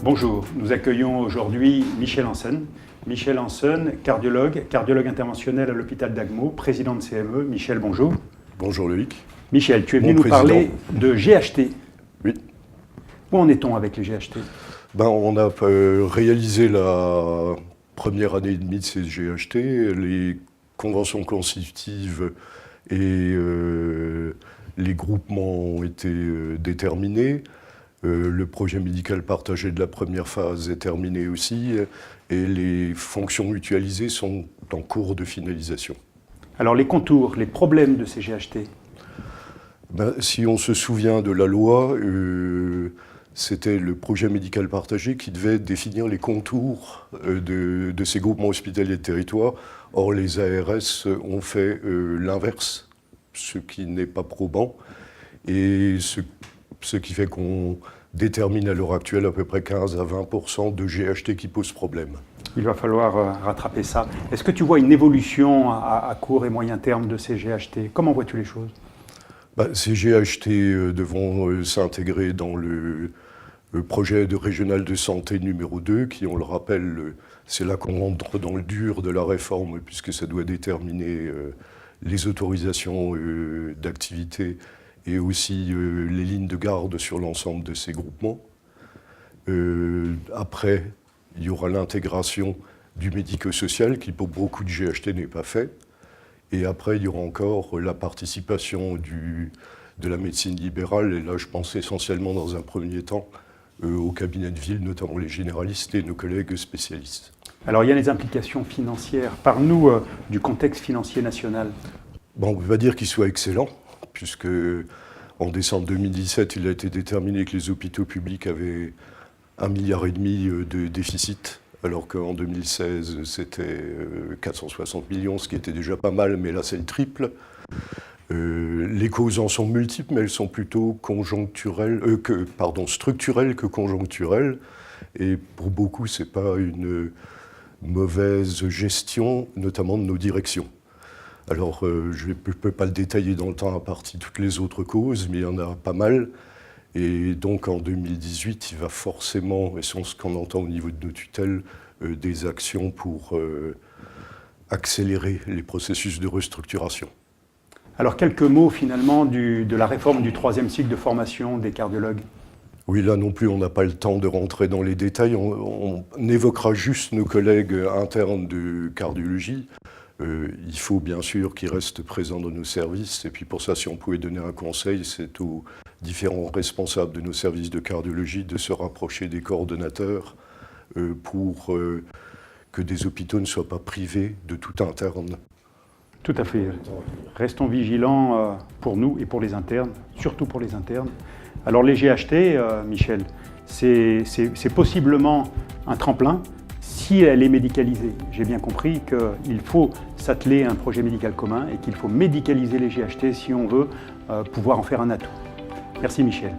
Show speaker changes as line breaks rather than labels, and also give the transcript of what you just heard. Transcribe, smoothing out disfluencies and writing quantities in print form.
Bonjour, nous accueillons aujourd'hui Michel Hansen. Michel Hansen, cardiologue interventionnel à l'hôpital d'Agmo, président de CME. Michel, bonjour.
Bonjour Loïc.
Michel, tu es venu nous parler de GHT.
Oui.
Où en est-on avec les GHT?
On a réalisé la première année et demie de ces GHT. Les conventions constitutives et les groupements ont été déterminés. Le projet médical partagé de la première phase est terminé aussi. Et les fonctions mutualisées sont en cours de finalisation.
Alors les contours, les problèmes de ces GHT?
Si on se souvient de la loi, c'était le projet médical partagé qui devait définir les contours de ces groupements hospitaliers de territoire. Or, les ARS ont fait l'inverse, ce qui n'est pas probant, et ce qui fait qu'on détermine à l'heure actuelle à peu près 15 à 20% de GHT qui posent problème.
Il va falloir rattraper ça. Est-ce que tu vois une évolution à court et moyen terme de ces GHT? Comment vois-tu les choses?
Ces GHT devront s'intégrer dans le projet de régional de santé numéro 2, qui, on le rappelle, c'est là qu'on rentre dans le dur de la réforme, puisque ça doit déterminer les autorisations d'activité et aussi les lignes de garde sur l'ensemble de ces groupements. Après, il y aura l'intégration du médico-social, qui pour beaucoup de GHT n'est pas fait. Et après, il y aura encore la participation de la médecine libérale, et là je pense essentiellement dans un premier temps au cabinet de ville, notamment les généralistes et nos collègues spécialistes.
Alors il y a les implications financières. Parle-nous du contexte financier national.
On ne peut pas dire qu'il soit excellent, puisque en décembre 2017, il a été déterminé que les hôpitaux publics avaient 1,5 milliard de déficit, alors qu'en 2016, c'était 460 millions, ce qui était déjà pas mal, mais là c'est le triple. Les causes en sont multiples, mais elles sont plutôt structurelles que conjoncturelles. Et pour beaucoup, ce n'est pas une mauvaise gestion, notamment de nos directions. Alors, je ne peux pas le détailler dans le temps à partir de toutes les autres causes, mais il y en a pas mal. Et donc, en 2018, il va forcément, et c'est ce qu'on entend au niveau de nos tutelles, des actions pour accélérer les processus de restructuration.
Alors, quelques mots finalement de la réforme du 3e cycle de formation des cardiologues.
Oui, là non plus, on n'a pas le temps de rentrer dans les détails. On évoquera juste nos collègues internes de cardiologie. Il faut bien sûr qu'ils restent présents dans nos services. Et puis pour ça, si on pouvait donner un conseil, c'est aux différents responsables de nos services de cardiologie de se rapprocher des coordonnateurs pour que des hôpitaux ne soient pas privés de tout interne.
Tout à fait. Restons vigilants pour nous et pour les internes, surtout pour les internes. Alors les GHT, Michel, c'est possiblement un tremplin si elle est médicalisée. J'ai bien compris qu'il faut s'atteler à un projet médical commun et qu'il faut médicaliser les GHT si on veut pouvoir en faire un atout. Merci Michel.